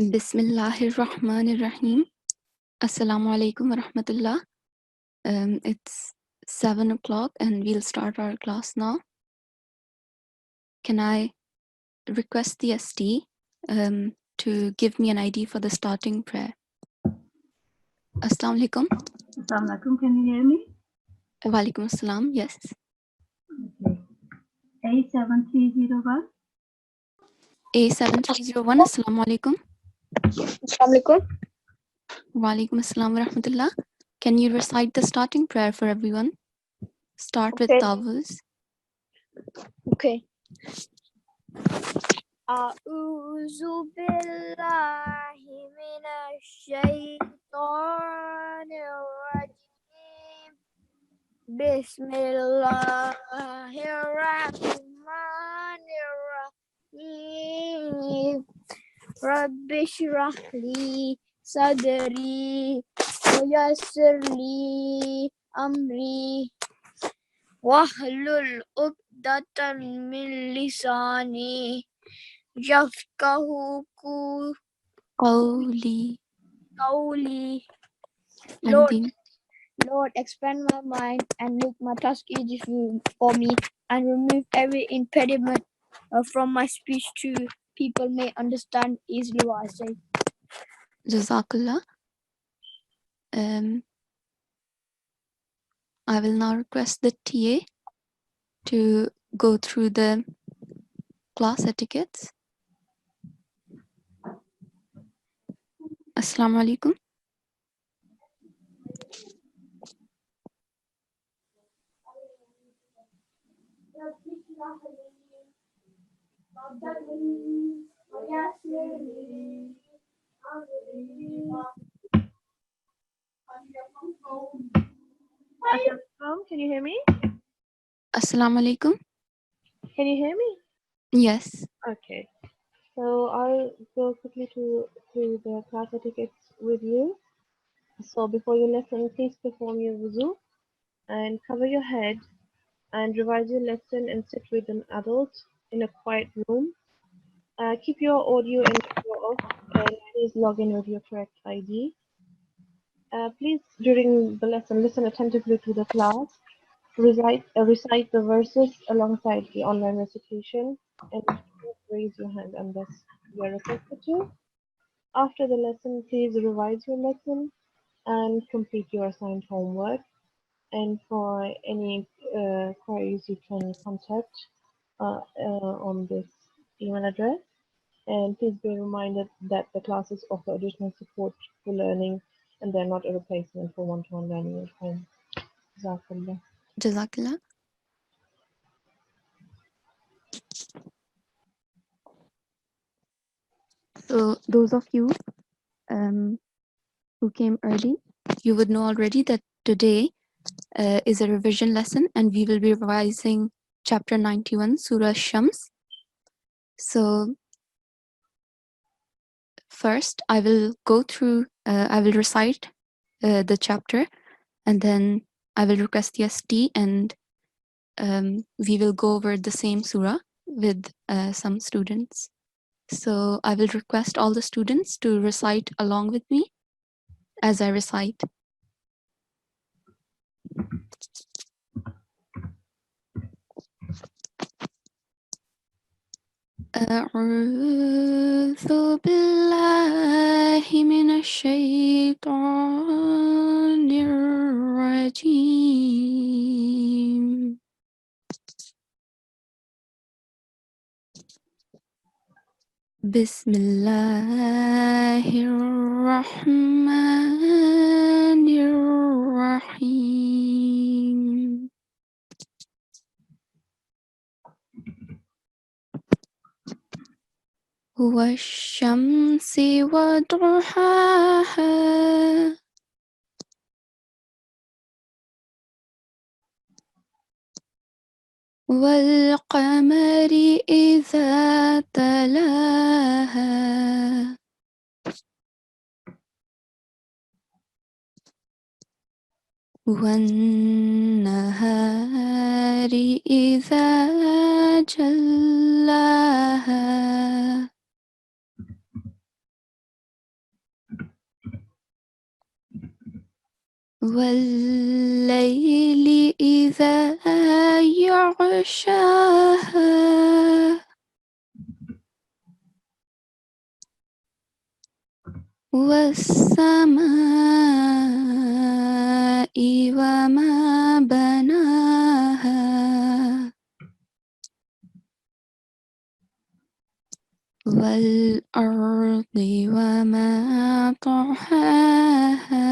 Bismillahirrahmanirrahim. Assalamu alaikum wa rahmatullah. It's 7 o'clock and we'll start our class now. Can I request the ST to give me an ID for the starting prayer? Assalamu alaikum. Assalamu alaikum. Can you hear me? Wa alaikum assalam. Yes. Okay. A7301. A7301. Assalamu alaikum. Assalamu alaikum. Wa alaikum assalam wa rahmatullah. Can you recite the starting prayer for everyone? Start with tawuz. Okay. A'udzu billahi minasy syaithanir rajim. Bismillahirrahmanirrahim. Rabbi shrah li sadri wa yassir li amri wahlul 'uqdatam min lisani yafqahu Qawli. qawli. Ending. Lord, expand my mind and make my task easy for me, and remove every impediment from my speech so people may understand easily what I say. Jazakallah. I will now request the TA to go through the class etiquettes. Assalamu alaikum. Can you hear me? Assalamu alaikum. Can you hear me? Yes. Okay. So I'll go quickly through the class etiquettes with you. So before your lesson, please perform your wuzu and cover your head and revise your lesson and sit with an adult in a quiet room. Keep your audio and video off and please log in with your correct ID. Please, during the lesson, listen attentively to the class. Recite the verses alongside the online recitation and raise your hand unless you are requested to. After the lesson, please revise your lesson and complete your assigned homework. And for any queries, you can contact on this email address. And please be reminded that the classes offer additional support for learning and they're not a replacement for one-to-one learning at home. Jazakallah. Jazakallah. So those of you who came early, you would know already that today is a revision lesson and we will be revising chapter 91, Surah Shams. So first I will go through, I will recite the chapter and then I will request the ST and we will go over the same surah with some students. So I will request all the students to recite along with me as I recite. أعوذ بالله من الشيطان الرجيم. بسم الله الرحمن الرحيم. والشمس وضحاها والقمر إذا تلاها والنهار إذا جلاها والليل إذا يغشاها والسماء وما بناها والأرض وما طحاها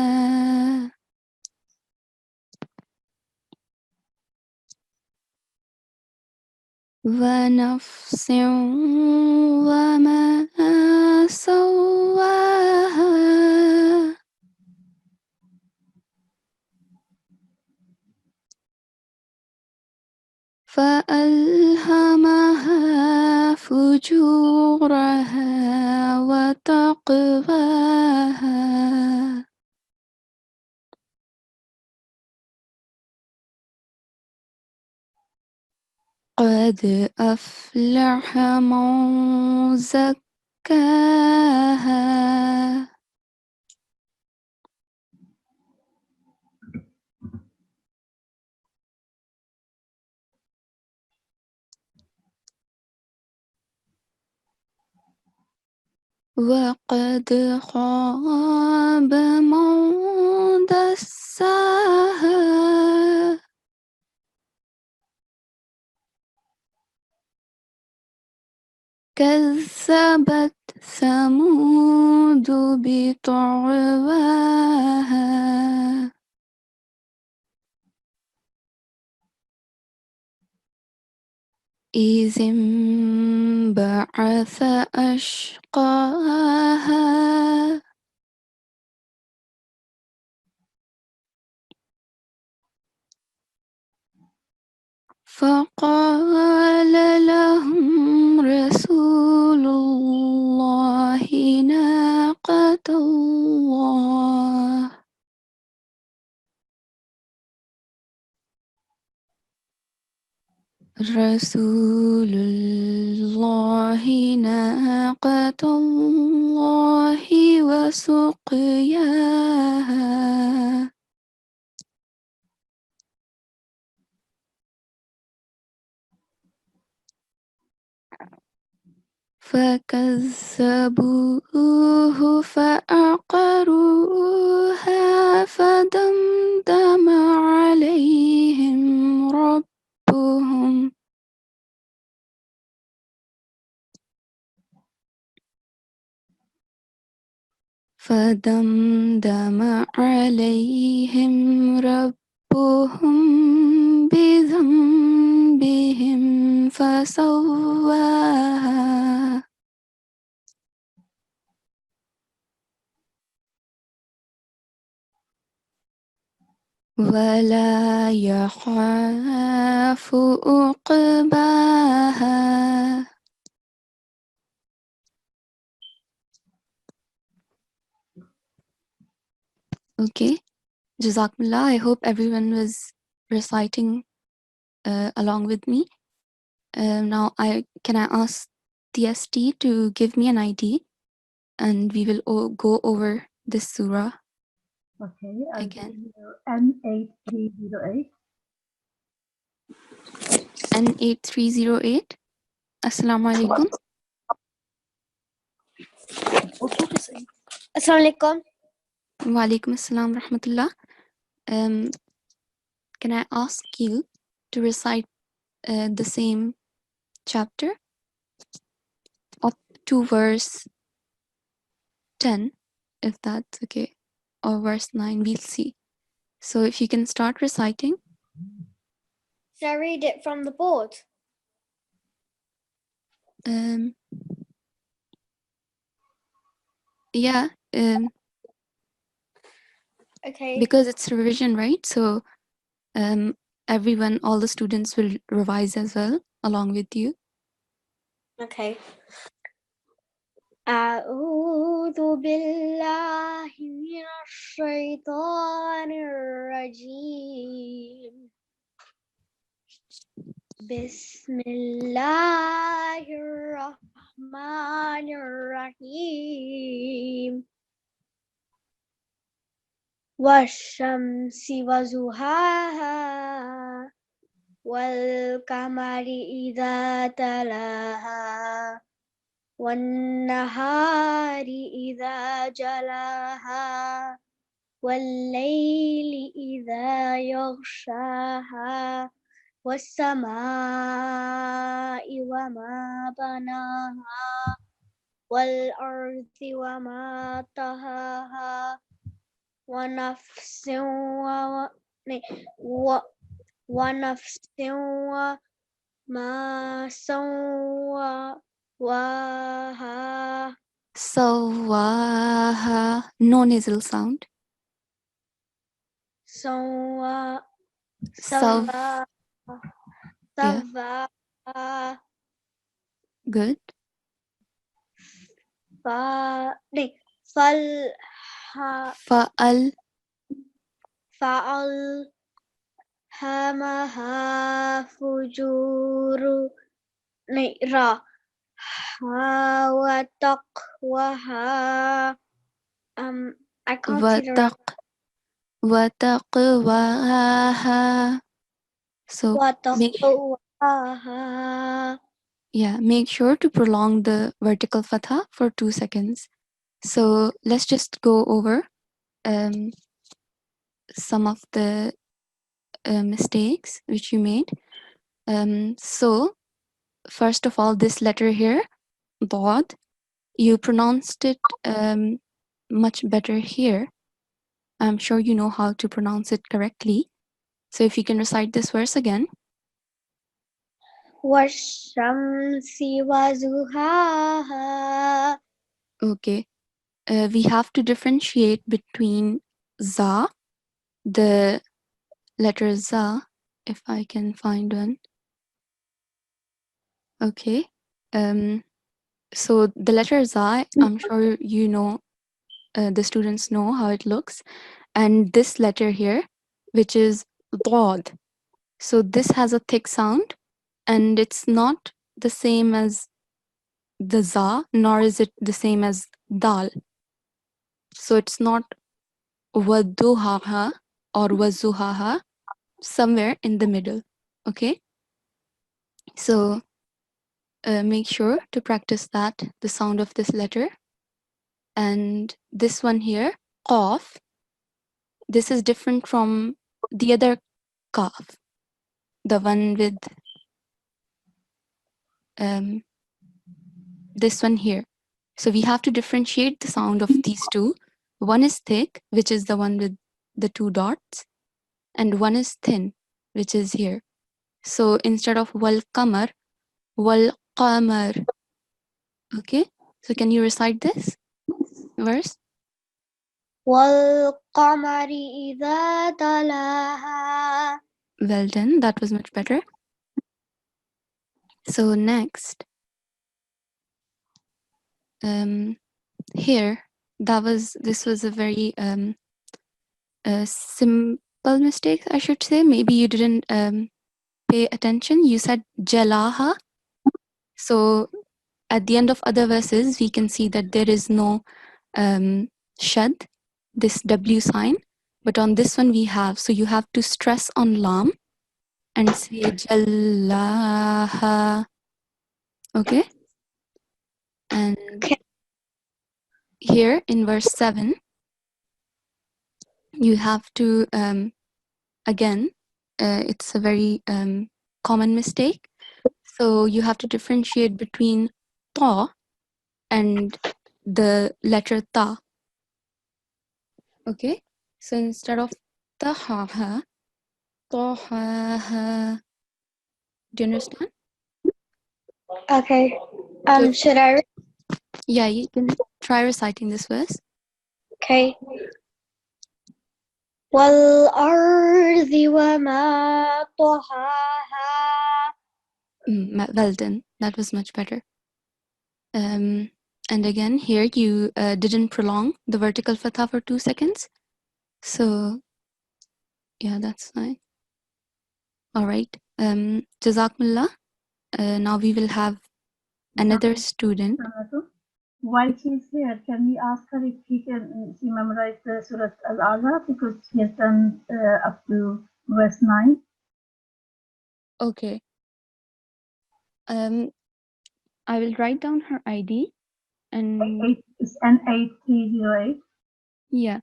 ونفس وما سواها فألهمها فجورها وتقواها قد أفلح من زكاها وقد خاب من دساها كذبت ثمود بطغواها إذ انبعث أشقاها فقال لهم رسول الله ناقة الله رسول الله ناقة الله وسقياها فكذبوه فعقروها فدمدم عليهم ربهم بذنبهم فسواها ولا يخاف عقباها. Okay, Jazakumullah. I hope everyone was reciting along with me. Now, can I ask TST to give me an ID, and we will go over this surah Okay, I'll again. give you N8308. N8308. Assalamu alaikum. Assalamualaikum. Wa alaikum assalam rahmatullah. Can I ask you to recite the same chapter up to verse 10, if that's okay, or verse 9, we'll see. So if you can start reciting. Should I read it from the board? Yeah, Okay. because it's revision, right? So everyone, all the students will revise as well along with you. Okay. أعوذ بالله من الشيطان الرجيم. بسم الله الرحمن الرحيم. والشمس وضحاها والقمر إذا تلاها والنهار إذا جلاها والليل إذا يغشاها والسماء وما بناها والأرض وما طهاها ونفس ونفس وما سواها Sawaha. No nasal sound. سوا Sav. سوا Yeah. سوا Good. Fa'al. فألهمها فجور وتقواها. I can't see the rest. Wataqwaha. So make وتقواها. make sure to prolong the vertical fatha for 2 seconds. So let's just go over some of the mistakes which you made. So first of all, this letter here, Dad, you pronounced it much better here. I'm sure you know how to pronounce it correctly. So if you can recite this verse again. والشمس وضحاها. Okay. We have to differentiate between za, the letter za, if I can find one. Okay. So the letter za, I'm sure you know, the students know how it looks. And this letter here, which is dad. So this has a thick sound, and it's not the same as the za, nor is it the same as dal. So it's not wadduhaha or wazuhaha, somewhere in the middle. Okay. So make sure to practice that, the sound of this letter. And this one here, qaf, this is different from the other kaf, the one with this one here. So we have to differentiate the sound of these two. One is thick, which is the one with the 2 dots, and one is thin, which is here. So instead of wal qamar, wal qamar. Okay, so can you recite this verse? والقمر إذا تلاها. Well done, that was much better. So next, here, this was a very simple mistake, I should say. Maybe you didn't pay attention. You said jalaha. So at the end of other verses, we can see that there is no shad, this W sign, but on this one we have. So you have to stress on lam and say jalaha. Okay? And here in verse 7, you have to, again, it's a very common mistake. So you have to differentiate between ta and the letter ta. Okay? So instead of tahaha, tahaha. Do you understand? Okay. So, Should I? yeah, you can try reciting this verse. Okay. والأرض وما طحاها. Well done. That was much better. And again, here you didn't prolong the vertical fatha for 2 seconds. So, yeah, that's fine. All right. Jazakumullah. Now we will have another student. Assalamualaikum. while she's here, can we ask her if she memorized the Surah Al-A'la, because she has done up to verse 9. Okay. I will write down her ID and It's N8308. yeah.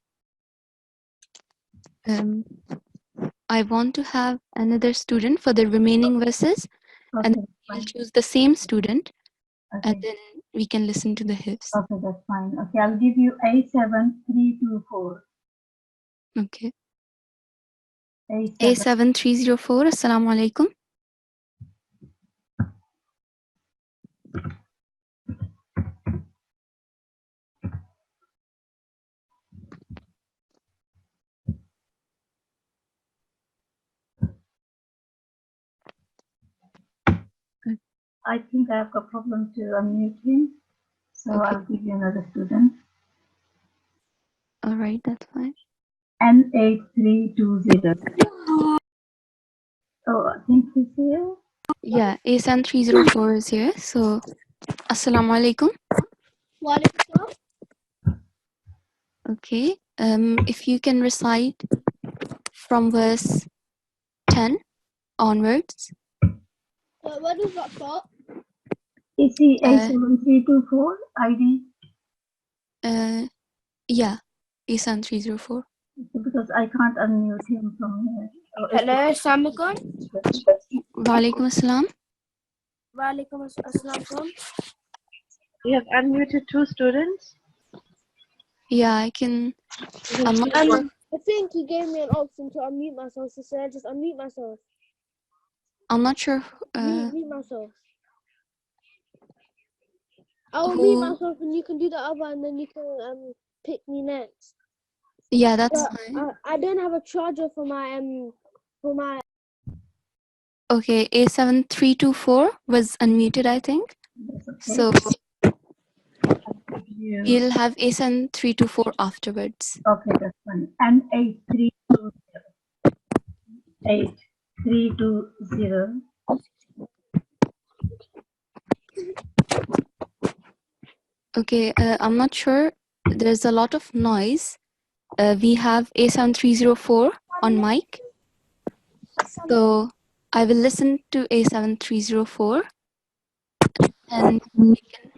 I want to have another student for the remaining verses, Okay, and that's we'll fine. choose the same student, and Okay, then we can listen to the hifz. okay, that's fine. Okay, I'll give you A7324. Okay. A7. A7304. Assalamu alaikum. I think I have a problem to unmute him, so Okay. I'll give you another student. All right, that's fine. N8320. Oh, I think he's here. Yeah, A7304 is here. So, assalamu alaikum. Walaikum. Okay. If you can recite from verse 10 onwards. What is that for? Is he A7324 ID? Yeah, A7304. Because I can't unmute him from here. Oh, Hello, Samikon. Walaikum assalam. Walaikum assalam. You have unmuted two students. Yeah, I can. I'm not And sure. I think he gave me an option to unmute myself, so I just unmute myself. I'm not sure. Mute myself. I'll Who? mute myself and you can do the other and then you can pick me next. Yeah, that's But fine. I don't have a charger for my Okay, A7324 was unmuted, I think. So we'll have A7324 afterwards. Okay, that's fine. N8320. 8320. Okay, I'm not sure. There's a lot of noise. We have A7304 on mic. So I will listen to A7304 and we can.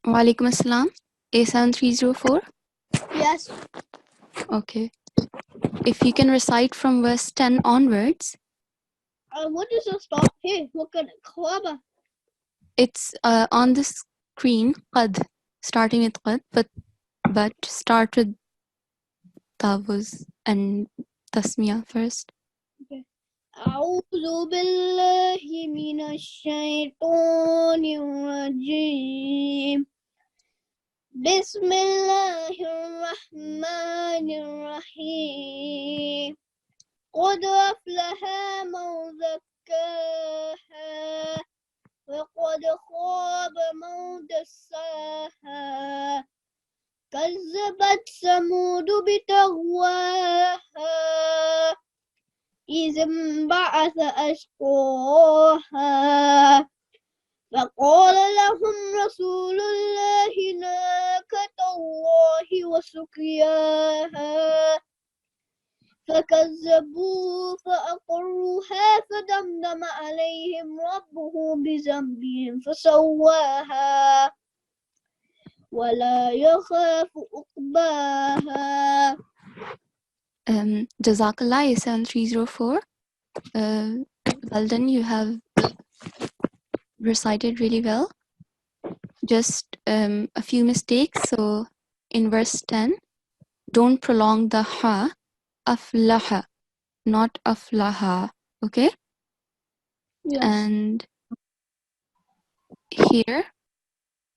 Walaikum assalam. A7304. Yes. Okay. If you can recite from verse 10 onwards. What does it start here? Look at it. Khawaba. It's on the screen, qad, starting with qad, but start with tawuz and tasmiya first. Okay. أعوذ بالله من الشيطان الرجيم بسم الله الرحمن الرحيم قد أفلح من زكاها وقد خاب من دساها كذبت ثمود بتغواها إذ انبعث أشقاها فقال لهم رسول الله ناقة الله وسقياها فكذبوا فأقروها فدمدم عليهم ربهم بذنبهم فسواها ولا يخاف عقباها. Jazakallah, A7304. Well done, you have recited really well. Just a few mistakes. So in verse 10, don't prolong the ha, aflaha, not aflaha. Okay? Yes. And here,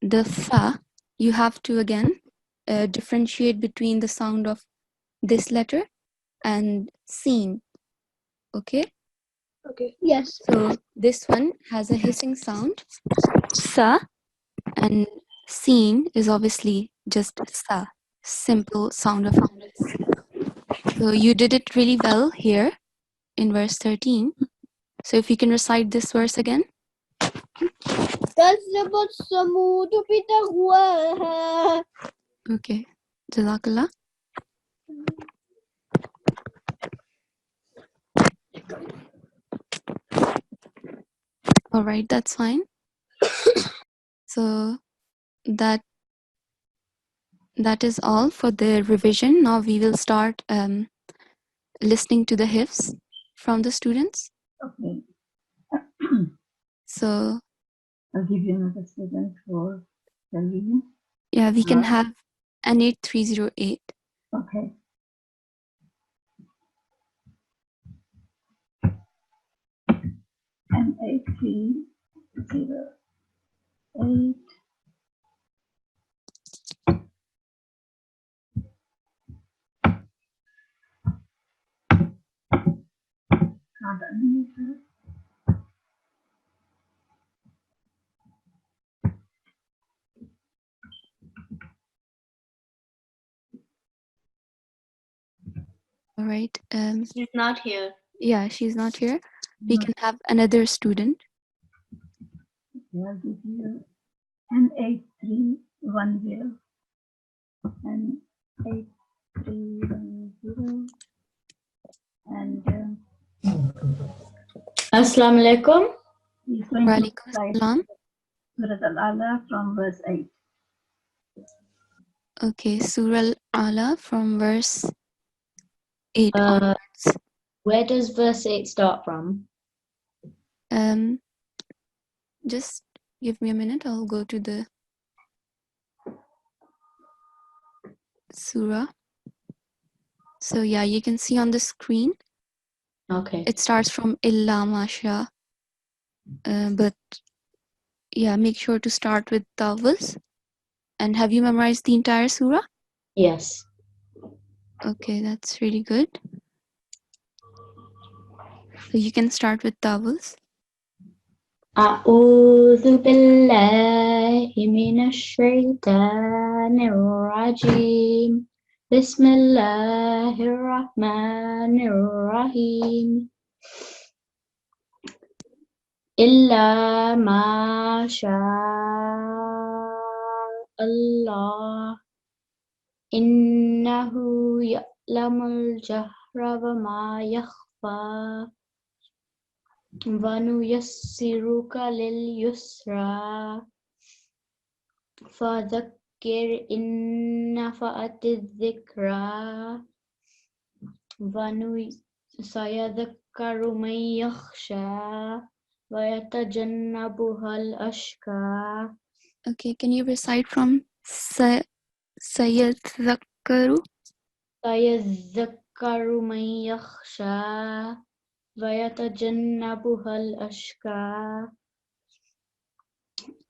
the fa, you have to again differentiate between the sound of this letter and seen. Okay? Okay. Yes. So this one has a hissing sound, sa, and seen is obviously just sa, simple sound of hiss. So you did it really well here in verse 13. So if you can recite this verse again. كذبت ثمود بتقواها. Okay. Jazakallah. All right, that's fine. So that is all for the revision. Now we will start listening to the hifz from the students. Okay. So I'll give you another student for the reading. yeah, we can have an 8308. Okay. And 8308. Can't unmute her. All right. She's not here. Yeah, she's not here. We can have another student. Okay, I'll give you an 8310. And 8310. And Assalamu alaikum. he's going Wa to alaikum recite assalam. Surah Al-Ala from verse 8. Okay, Surah Al-Ala from verse 8 onwards. Where does verse 8 start from? Just give me a minute. I'll go to the surah. So yeah, you can see on the screen. Okay. It starts from Illa Masha. But yeah, make sure to start with tawals. And have you memorized the entire surah? Yes. Okay, that's really good. So you can start with tawals. أعوذ بالله من الشيطان الرجيم. بسم الله الرحمن الرحيم. إلا ما شاء الله إنه يعلم الجهر وما يخفى ونيسرك لليسرى فذكر إن نفعت الذكرى سيذكر من يخشى ويتجنبها الأشقى. Okay, can you recite from Sayyadzakaru? سيذكر من يخشى ويتجنبها الأشقى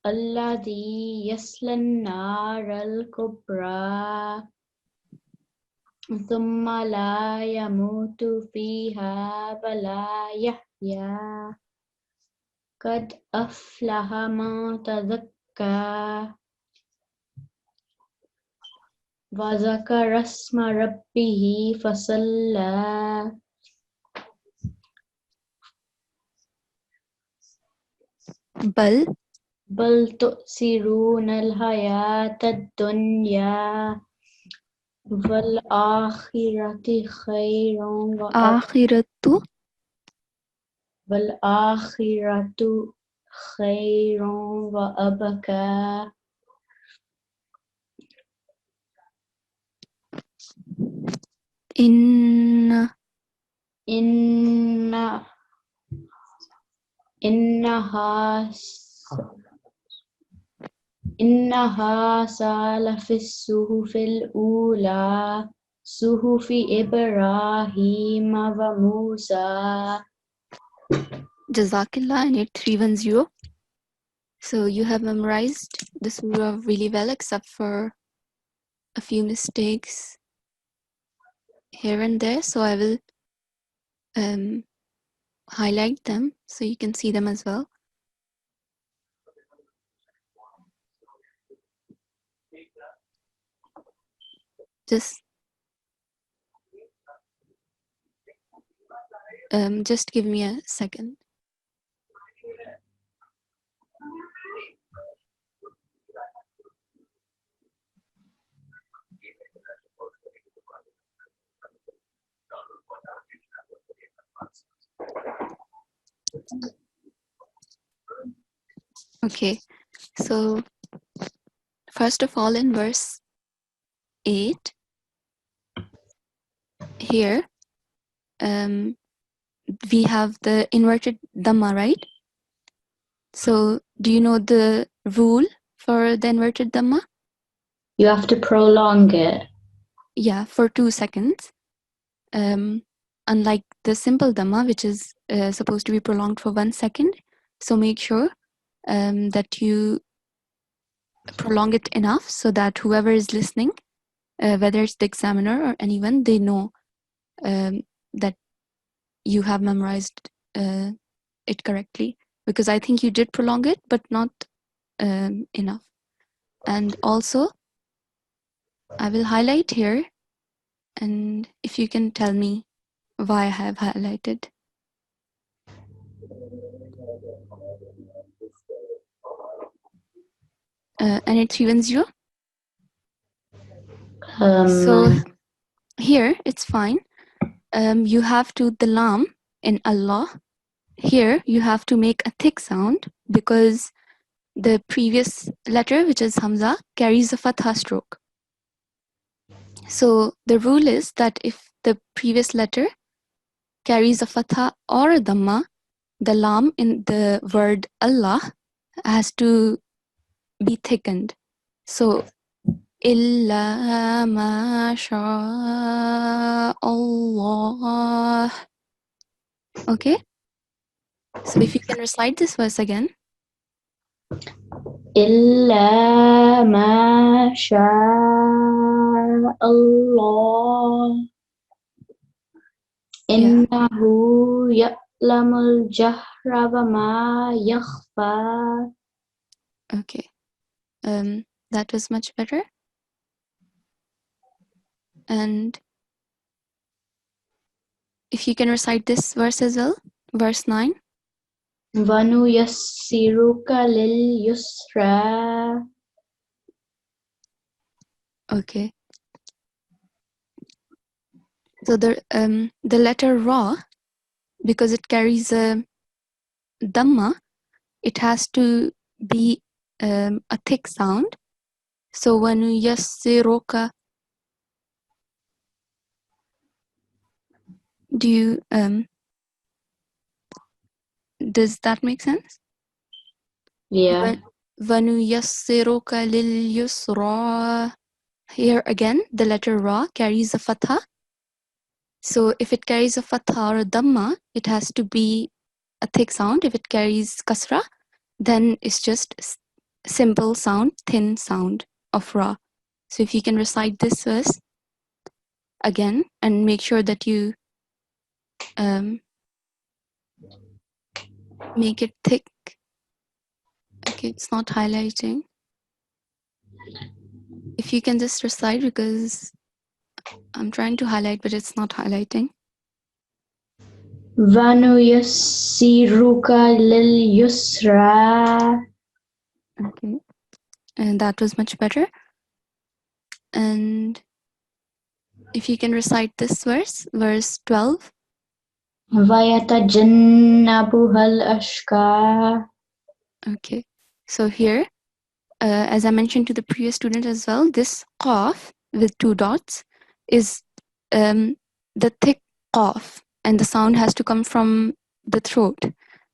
الذي يصلى النار الكبرى ثم لا يموت فيها ولا يحيا قد أفلح من تزكى وذكر اسم ربه فصلى بل تؤثرون الحياة الدنيا والآخرة خير والآخرة خير وأبقى. إنها سال في الصحف الأولى صحف إبراهيم وموسى. Jazakillah in 8310. So you have memorized the surah really well, except for a few mistakes here and there. So I will highlight them so you can see them as well. Just give me a second. Okay, so first of all, in verse 8, here, we have the inverted dhamma, right? So, do you know the rule for the inverted dhamma? You have to prolong it. Yeah, for 2 seconds. Unlike the simple dhamma, which is supposed to be prolonged for 1 second. So make sure that you prolong it enough so that whoever is listening, whether it's the examiner or anyone, they know that you have memorized it correctly. Because I think you did prolong it, but not enough. And also, I will highlight here, and if you can tell me why I have highlighted. And 310. So here it's fine. You have to the lam in Allah. Here you have to make a thick sound because the previous letter, which is Hamza, carries a fatha stroke. So the rule is that if the previous letter carries a fatha or a dhamma, the lam in the word Allah has to be thickened. So illa ma sha Allah. Okay. So if you can recite this verse again. إلا ما شاء الله إنه يعلم الجهر وما يخفى. Okay. That was much better. And if you can recite this verse as well, verse 9. وَنُيَسِّرُكَ لِلْيُسْرَى. Okay. So the letter Ra, because it carries a dhamma, it has to be a thick sound. So وَنُيَسِّرُكَ, do you does that make sense? Yeah. وَنُيَسِّرُكَ لِلْيُسْرَى. Here again, the letter Ra carries a fatha. So if it carries a fatha or a dhamma, it has to be a thick sound. If it carries kasra, then it's just simple sound, thin sound of Ra. So if you can recite this verse again and make sure that you make it thick. Okay, it's not highlighting. If you can just recite, because I'm trying to highlight, but it's not highlighting. وَنُيَسِّرُكَ لِلْيُسْرَى. Okay, and that was much better. And if you can recite this verse, verse 12. وَيَتَجَنَّبُهَا الْأَشْقَى. Okay, so here, as I mentioned to the previous student as well, this qaf with 2 dots is the thick qaf, and the sound has to come from the throat,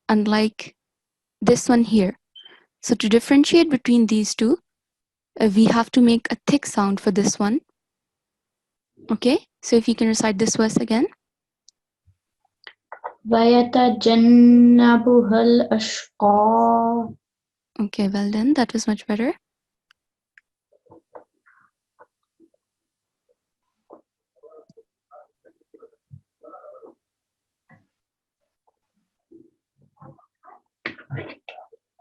unlike this one here. So to differentiate between these two, we have to make a thick sound for this one. Okay, so if you can recite this verse again. وَيَتَجَنَّبُهَا الْأَشْقَى. Okay, well done. That was much better.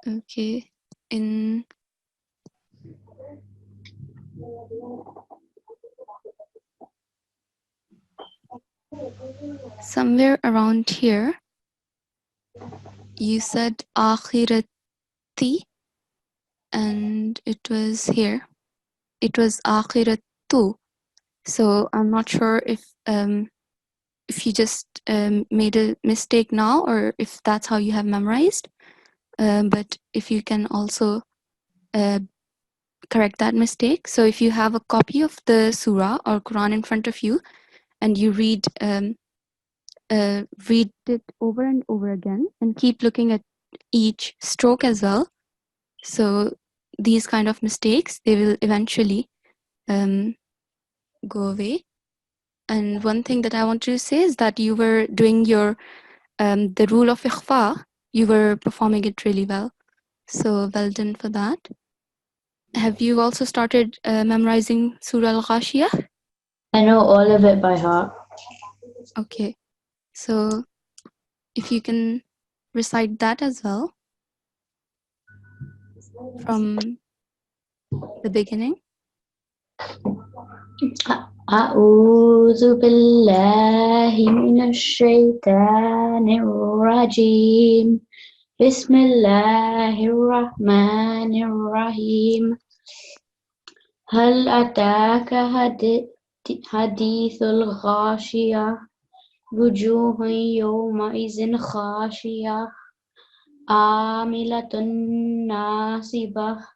Okay, in somewhere around here, you said akhirat Ti, and it was here. It was Akhiratu. So I'm not sure if you just made a mistake now or if that's how you have memorized. But if you can also correct that mistake. So if you have a copy of the surah or Quran in front of you and you read it over and over again and keep looking at each stroke as well. So these kind of mistakes, they will eventually go away. And one thing that I want to say is that you were doing your the rule of ikhfa, you were performing it really well. So well done for that. Have you also started memorizing Surah Al-Ghashiyah? I know all of it by heart. Okay. So if you can recite that as well from the beginning. أعوذ بالله من الشيطان الرجيم بسم الله الرحمن الرحيم هل أتاك حديث الغاشية وجوه يومئذ خاشية عاملة ناصبة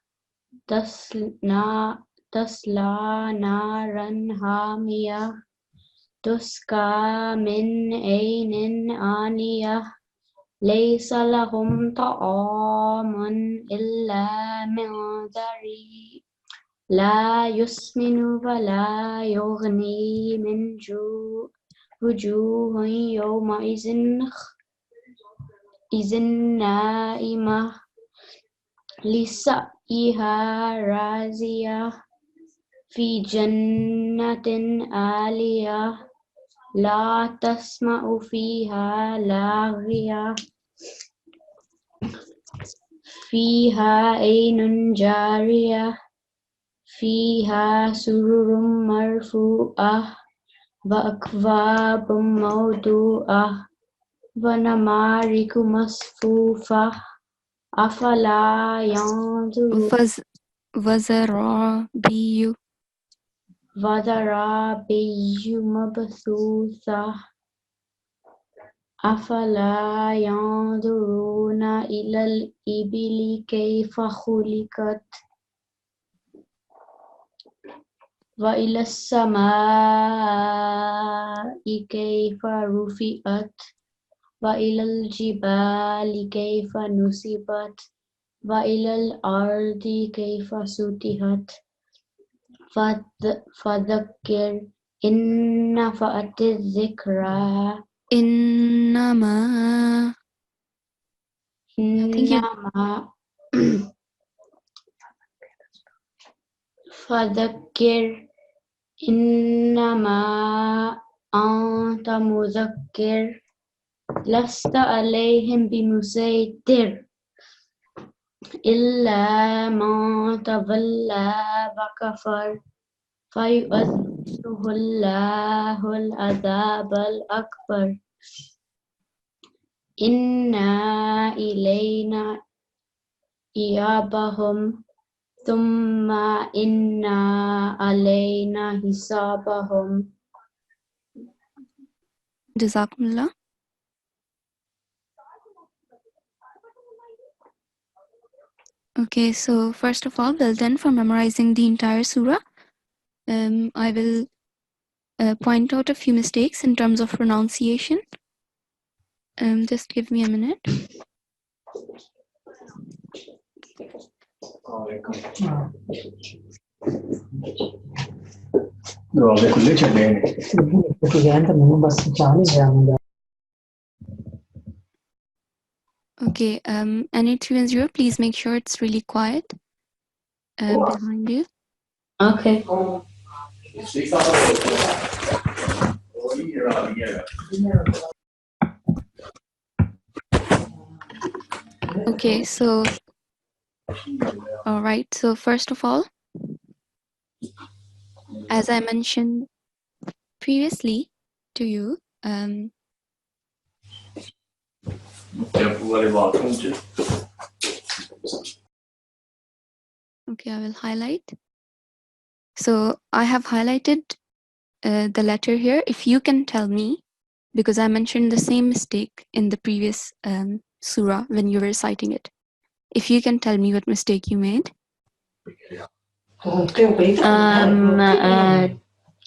تصلى نارا حامية تسقى من عين آنية ليس لهم طعام إلا من ضريع لا يسمن ولا يغني من جوع وجوه يومئذ نائمة لسعيها راضية في جنة عالية لا تسمع فيها لاغية فيها عين جارية فيها سرر مرفوعة وأكواب موضوعة ونمارق مصفوفة أفلا ينظرون وزرابي وزرابي مبثوثة أفلا ينظرون إلى الإبل كيف خلقت وإلى السماء كيف رفعت وإلى الجبال كيف نصبت وإلى الأرض كيف سطحت فذكر إن نفعت الذكرى إنما إنما فذكر إنما أنت مذكر لست عليهم بمسيطر إلا من تولى وكفر فيؤذبه الله العذاب الأكبر إنا إلينا إيابهم ثم إنا علينا حسابهم. Jazakumullah. Okay, so first of all, well done for memorizing the entire surah. I will point out a few mistakes in terms of pronunciation. Just give me a minute. Okay, NA310, please make sure it's really quiet behind you. Okay. Okay, so all right. So first of all, as I mentioned previously to you, Okay, I will highlight. So I have highlighted the letter here. If you can tell me, because I mentioned the same mistake in the previous surah when you were reciting it. If you can tell me what mistake you made.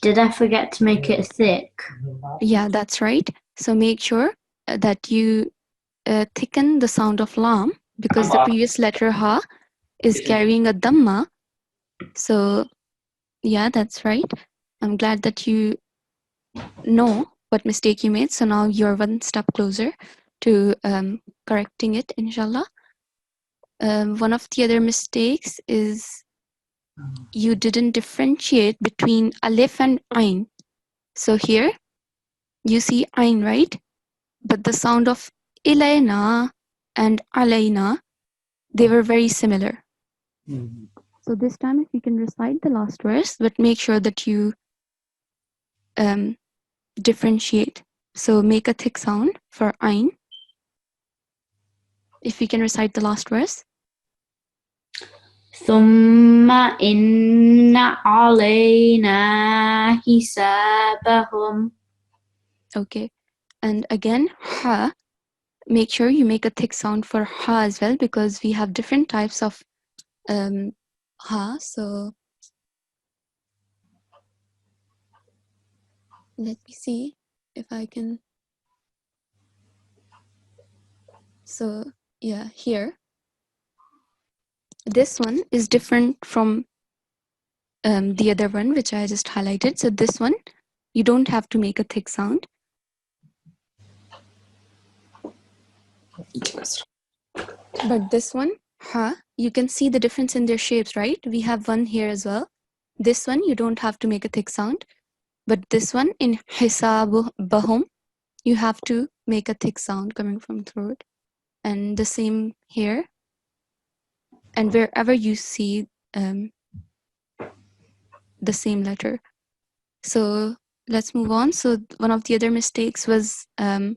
Did I forget to make it thick? Yeah, that's right. So make sure that you thicken the sound of lam, because the previous letter ha is carrying a dhamma. So yeah, that's right. I'm glad that you know what mistake you made. So now you're one step closer to correcting it, inshallah. One of the other mistakes is you didn't differentiate between alif and ain. So here you see ain, right? But the sound of ilayna and alayna, they were very similar. So this time, if you can recite the last verse, but make sure that you differentiate. So make a thick sound for ain. If you can recite the last verse. ثم إن علينا حسابهم. Okay. And again, ha, make sure you make a thick sound for ha as well, because we have different types of ha. So let me see if I can. So yeah, here. This one is different from the other one, which I just highlighted. So this one, you don't have to make a thick sound. But this one, ha, you can see the difference in their shapes, right? We have one here as well. This one, you don't have to make a thick sound. But this one, in hisabahum, you have to make a thick sound coming from throat. And the same here. And wherever you see the same letter. So let's move on. So one of the other mistakes was a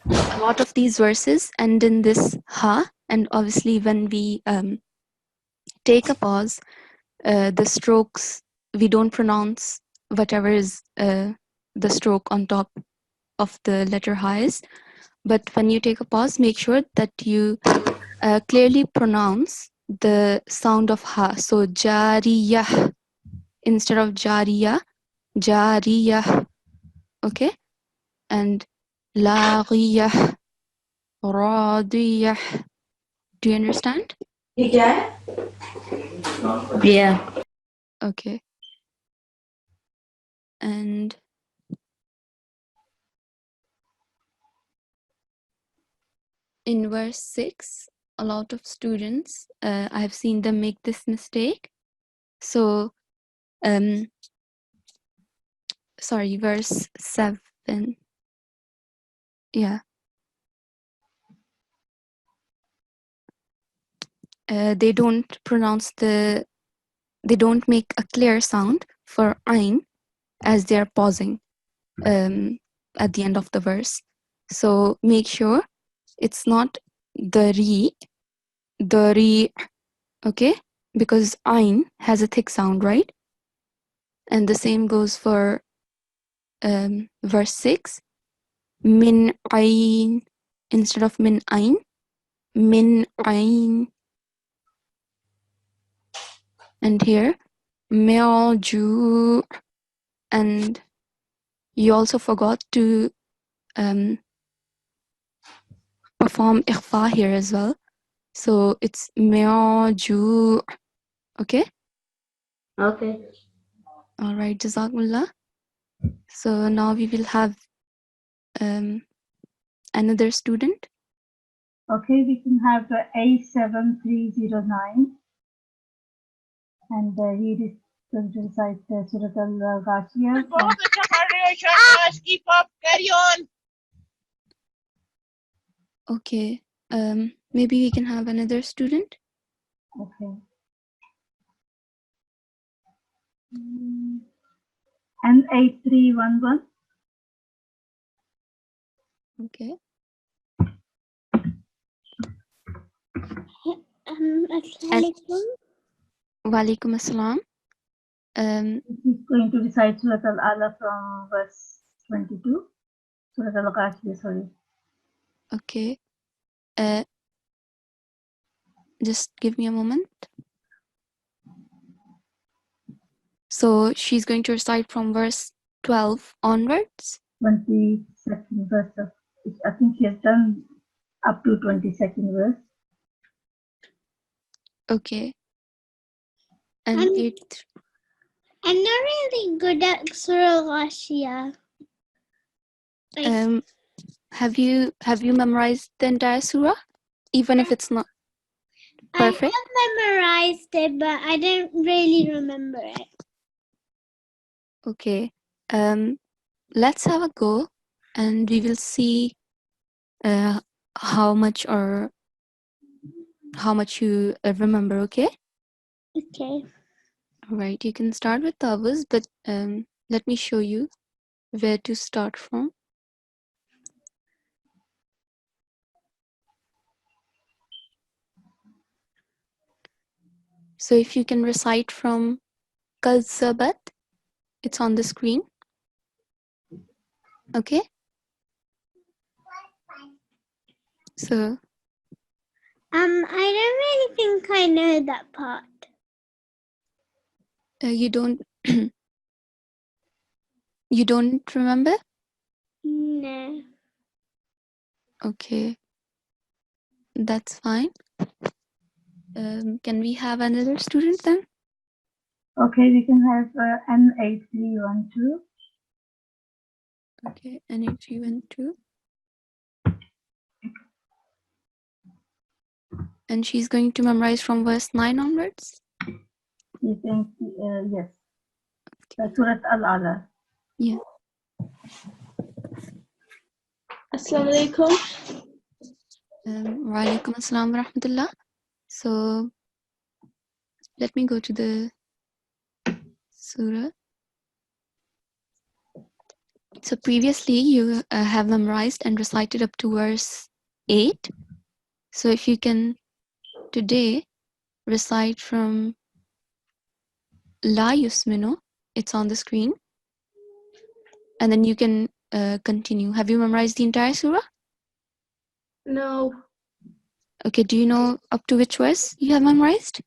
lot of these verses end in this ha. And obviously when we take a pause, the strokes, we don't pronounce whatever is the stroke on top of the letter ha is. But when you take a pause, make sure that you clearly pronounce the sound of ha. So jariyah instead of jariyah, jariyah. Okay? And laghiyah, radiyah. Do you understand? Yeah. Okay. And in verse 6, a lot of students, I've seen them make this mistake. So, sorry, verse 7. Yeah. They don't make a clear sound for ain as they're pausing at the end of the verse. So make sure it's not the ri, okay? Because ain has a thick sound, right? And the same goes for verse 6. Min ain instead of min ain. Min ain. And here, me'ju. And you also forgot to perform ikhfa here as well. So it's me'ju. Okay? Okay. All right, Jazakumullah. So now we will have another student. Okay, we can have A7309, and he is going to recite Surat Al-Ghashiyah. Keep up, carry on. Okay. Maybe we can have another student. Okay. And 8311. Okay. Assalamualaikum. Walaikum assalam. He's going to recite Surat Al-Ala from verse 22. Surat Al-Qashiya, sorry. Okay. Just give me a moment. So she's going to recite from verse 12 onwards. 22nd verse of, I think he has done up to 22nd verse. Okay. And I'm- it, I'm not really good at Surah Ghashiyah. have you memorized the entire surah, even if it's not perfect? I have memorized it, but I don't really remember it. Okay. Let's have a go, and we will see how much you remember. Okay. Okay. All right. You can start with the others, but let me show you where to start from. So if you can recite from Kazzabat, it's on the screen. Okay. So I don't really think I know that part. you don't you don't remember? No. Okay, that's fine. Can we have another student then? Okay, we can have N8312. Okay, N8312. And she's going to memorize from verse 9 onwards? You think, yes. Surat Al-Ala. Yeah. Assalamu alaikum. Wa alaikum assalam wa rahmatullah. So let me go to the surah. So previously you have memorized and recited up to verse 8. So if you can today recite from La Yusminu, it's on the screen, and then you can continue. Have you memorized the entire surah? No. Okay, do you know up to which verse you have memorized?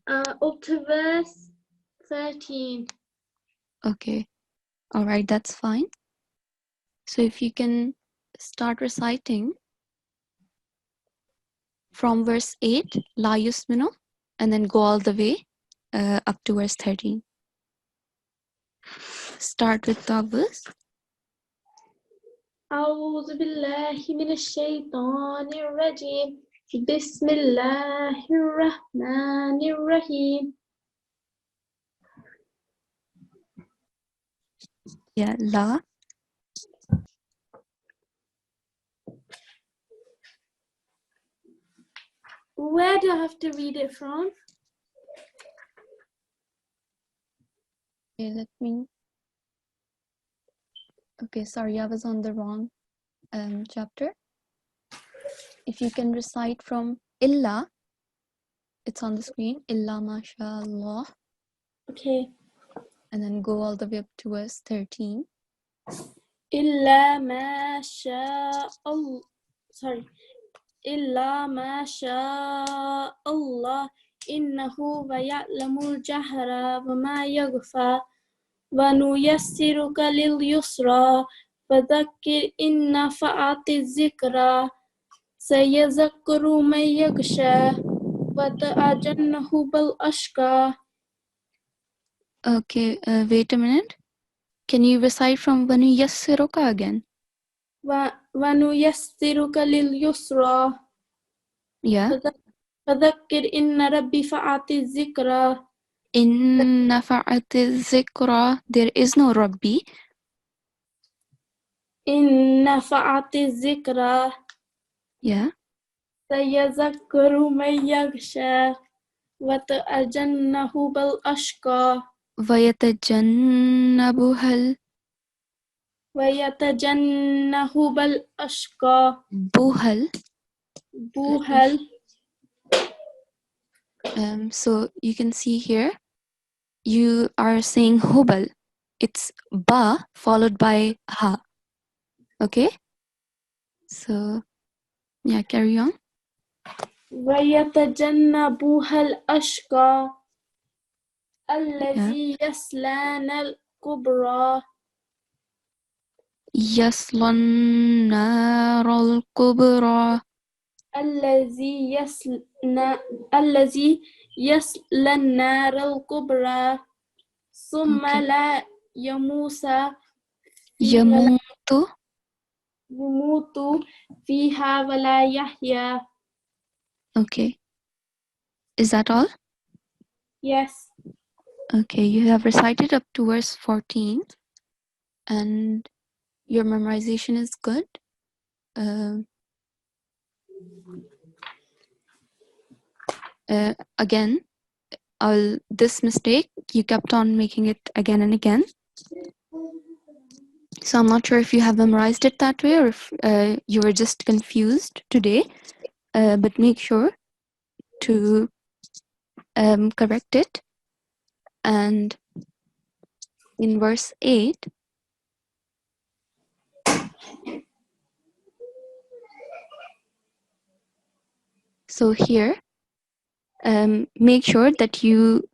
Up to verse 13. Okay, all right, that's fine. So if you can start reciting from verse 8, La Yusminu, and then go all the way up to verse 13. Start with the verse. أعوذ بالله من الشيطان الرجيم. بسم الله الرحمن الرحيم. Yeah, La. Where do I have to read it from? Okay, let me. Okay, sorry, I was on the wrong chapter. If you can recite from Illa, it's on the screen. Illa mashallah. Okay. And then go all the way up to verse 13. إلا ما شاء الله. Sorry. إلا ما شاء الله إنه ويعلم الجهر وما يخفى ونيسرك لليسرى فذكر إن نفعت الذكرى سيذكر من يخشى وتجنبه الأشقى. Okay, wait a minute. Can you recite from Vanu Yassiruka again? ونيسرك لليسرى Yeah. فذكر إن ربي فعت الذكرى. In nafa'ati zikra, there is no Rabbi. إن نفعت الذكرى Yeah. سيذكر من يخشى وتجنبه الأشقى. وَيَتَجَنَّبُهَا ويتجنب الأشقى Buhal. بوهل. So you can see here, you are saying hubal. It's ba followed by ha. Okay? So, yeah, carry on. ويتجنبها الأشقى الذي يصلى نار الكبرى يصلى النار الكبرى. الذي يصلى النار الكبرى ثم Okay. لا يموت يموت. يموت فيها ولا يحيا. Okay. Is that all? Yes. Okay, you have recited up to verse 14 and your memorization is good. Again, this mistake, you kept on making it again and again. So I'm not sure if you have memorized it that way or if you were just confused today, but make sure to correct it. And in verse 8, so here, make sure that you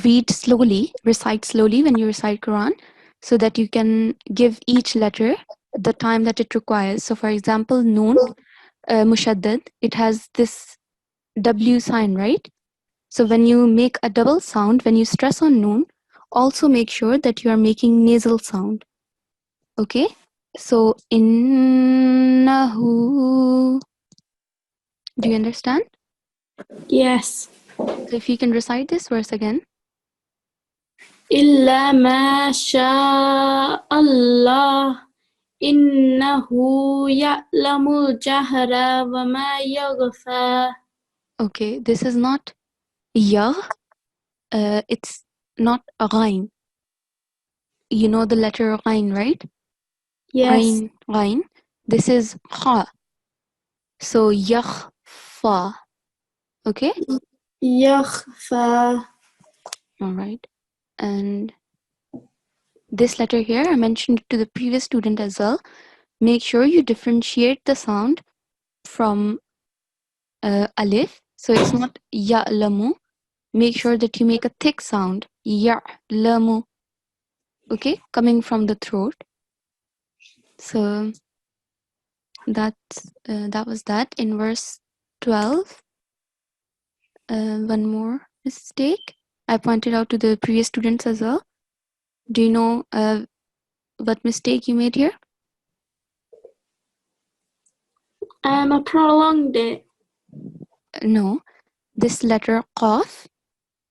read slowly, recite slowly when you recite Quran, so that you can give each letter the time that it requires. So for example, Noon, Mushaddad, it has this W sign, right? So when you make a double sound, when you stress on Noon, also make sure that you are making nasal sound. Okay? So, innahu. Do you understand? Yes. So if you can recite this verse again. إلا ما شاء الله إنه يعلم الجهر وما يخفى. Okay, this is not ya. It's not a ghain. You know the letter ghain, right? Yes. Ghain. This is kha. So yakhfa. Okay? يخفى. All right. And this letter here, I mentioned it to the previous student as well. Make sure you differentiate the sound from alif. So it's not ya'lamu. Make sure that you make a thick sound. Ya'lamu. Okay? Coming from the throat. So that was that. In verse 12, one more mistake I pointed out to the previous students as well. Do you know what mistake you made here? I prolonged it. No. This letter qaf,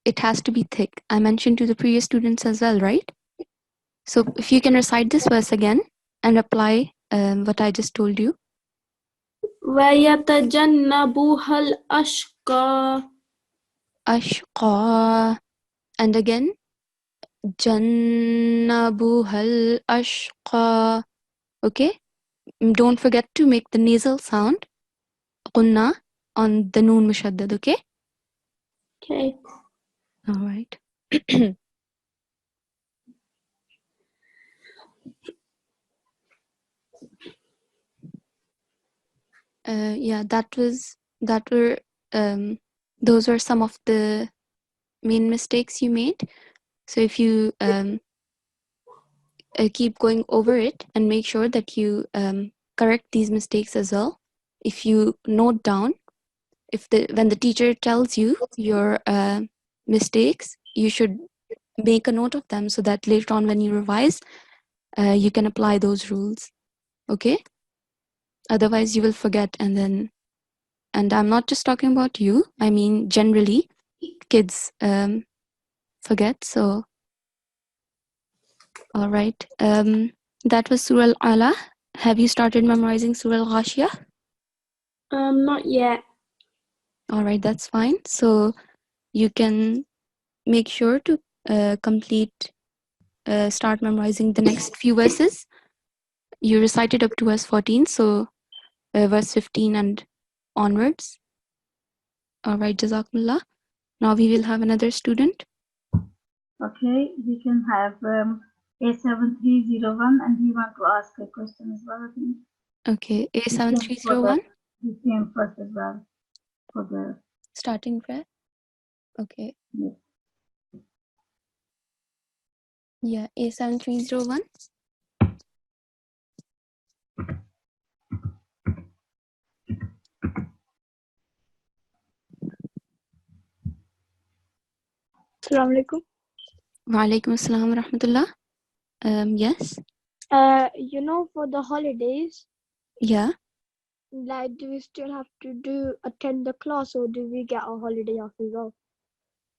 it has to be thick. I mentioned to the previous students as well, right? So if you can recite this verse again and apply what I just told you. ويتجنبها الأشقى. Ashqa. And again, Jannabuhal ashqa. Okay? Don't forget to make the nasal sound, qunna, on the noon mushaddad, okay? Okay. All right. Yeah, those were some of the main mistakes you made. So if you keep going over it and make sure that you correct these mistakes as well. If you note down, when the teacher tells you your mistakes, you should make a note of them so that later on when you revise, you can apply those rules. Okay? Otherwise, you will forget, and I'm not just talking about you. I mean, generally, kids forget. So, all right. That was Surah Al-Ala. Have you started memorizing Surah Al-Ghashiyah? Not yet. All right, that's fine. So you can make sure to complete start memorizing the next few verses. You recited up to verse 14, so verse 15 and onwards. All right, Jazakumullah. Now we will have another student. Okay, we can have A7301, and he want to ask a question as well, I think. Okay, He came for A7301, He came first as well for the starting prayer. Okay, yes. yeah, A7301. Assalamu alaikum. Wa alaikum assalam wa rahmatullah. Yes, You know, for the holidays, yeah. like, do we still have to attend the class, or do we get a holiday off as well?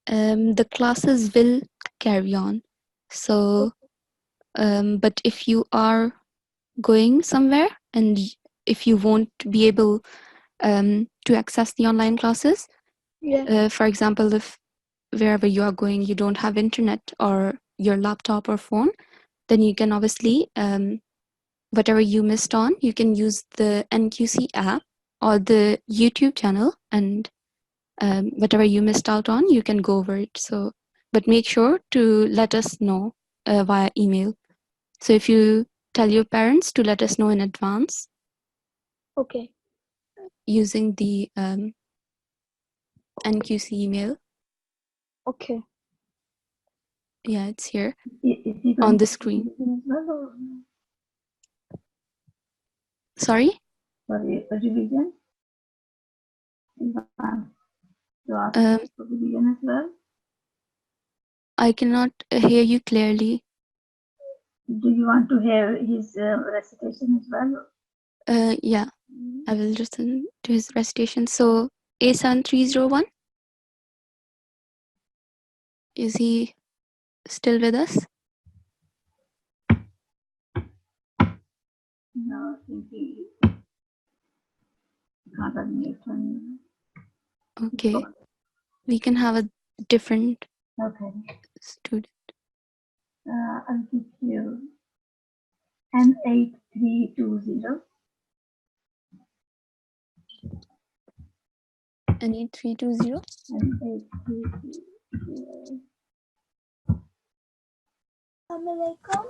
The classes will carry on. So, but if you are going somewhere and if you won't be able to access the online classes, Yeah. for example, if wherever you are going you don't have internet or your laptop or phone, then you can obviously whatever you missed on, you can use the NQC app or the YouTube channel, and whatever you missed out on, you can go over it. So, but make sure to let us know via email. So if you tell your parents to let us know in advance Okay. using the NQC email. Okay. Yeah, it's here Is he on going the to screen. revision as well, or Sorry? sorry, a revision? You want to ask Um, for revision as well? I cannot hear you clearly. Do you want to hear his recitation as well? Yeah, I will listen to his recitation. So A7301, is he still with us? No, I think he can't unmute him. Okay, we can have a different Okay. student. I'll give you N8320. N8320. N8320. Assalamu alaikum.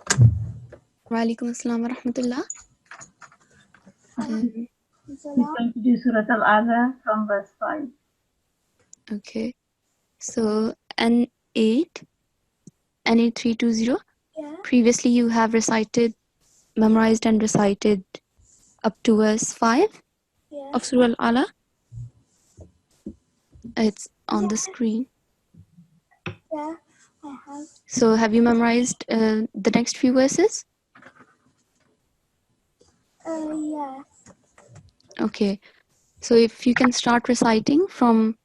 Wa alaikum assalam wa rahmatullah. He's going to do Surah Al-Ala from verse 5. Okay, so N8, N8320. Yeah. Previously, you have memorized and recited up to verse 5 Yeah. of Surah Al-Ala. It's on the screen. Yeah. I have. So have you memorized the next few verses? Yeah. Okay, so if you can start reciting from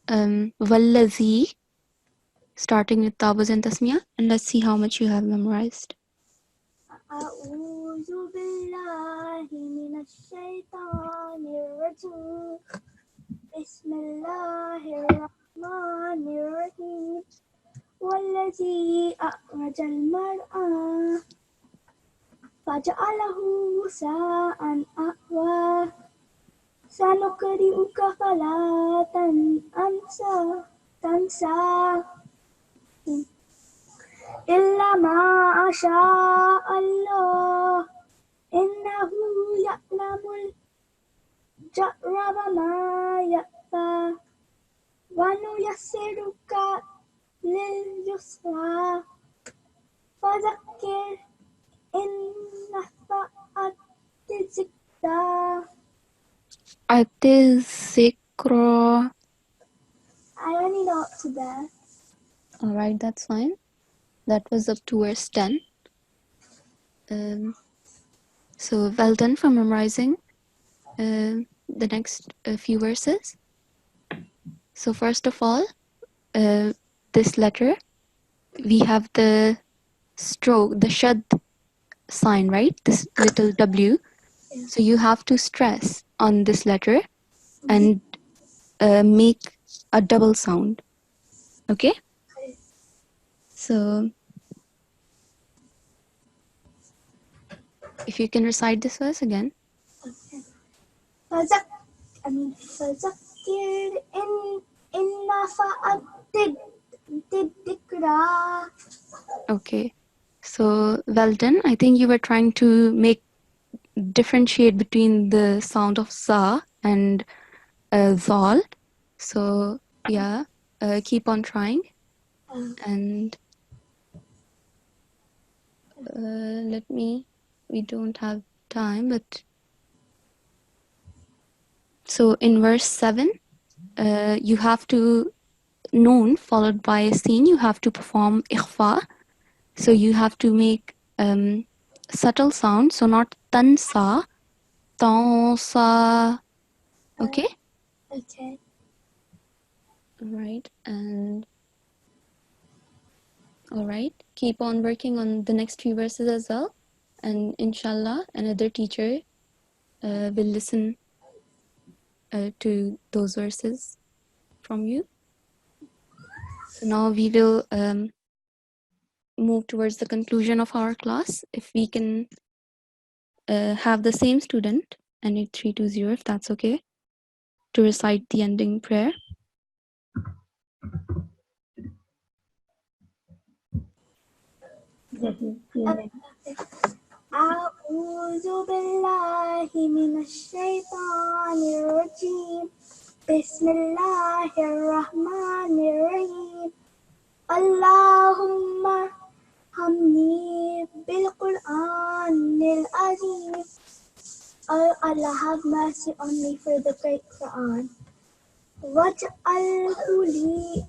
Wallazi, starting with Tabuz and Tasmiyah, and let's see how much you have memorized. أعوذ بالله من الشيطان الرجيم بسم الله الرحمن الرحيم والذي أخرج المرعى فجعله غثاء أحوى سنقرئك فلا تنسى إلا ما شاء الله إنه يعلم الجهر وما يخفى ونيسرك لليسرى فذكر إن نفعت الذكرى. Atizikra. I only know up to there. All right, that's fine. That was up to verse 10. So well done for memorizing the next few verses. So first of all, this letter, we have the stroke, the shad sign, right? This little W. So you have to stress on this letter and make a double sound. Okay? So If you can recite this verse again. فذكر إن نفعت الذكرى. Okay. So well done. I think you were trying to differentiate between the sound of za and zal. So yeah, keep on trying. And we don't have time, but so in verse 7, you have to noon followed by a sin, you have to perform ikhfa. So you have to make subtle sound, so not tansa, tansa. Okay? Okay. Right. And all right, keep on working on the next few verses as well. And inshallah, another teacher will listen to those verses from you. So now we will move towards the conclusion of our class. If we can have the same student, N8320, if that's okay, to recite the ending prayer. أعوذ بالله من الشيطان الرجيم بسم الله الرحمن الرحيم اللهم ارحمني بالقرآن العظيم. Oh Allah, have mercy on me for the great Quran. وَاجْعَلْهُ لِي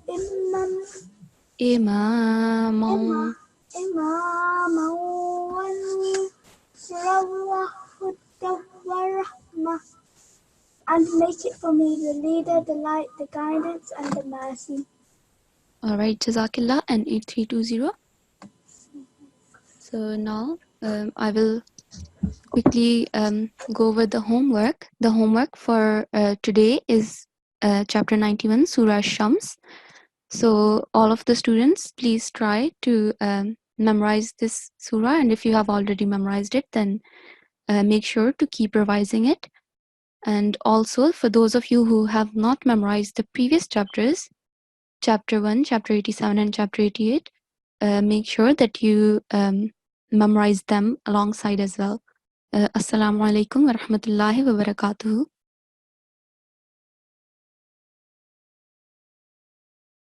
إماما إماما ونصرا وهدى ورحمة. And make it for me the leader, the light, the guidance, and the mercy. All right, Jazakillah, and 8320. So now I will quickly go over the homework. The homework for today is chapter 91, Surah Shams. So all of the students, please try to memorize this surah. And if you have already memorized it, then make sure to keep revising it. And also, for those of you who have not memorized the previous chapters, chapter 1, chapter 87, and chapter 88, make sure that you memorize them alongside as well. Assalamu alaikum wa rahmatullahi wa barakatuhu.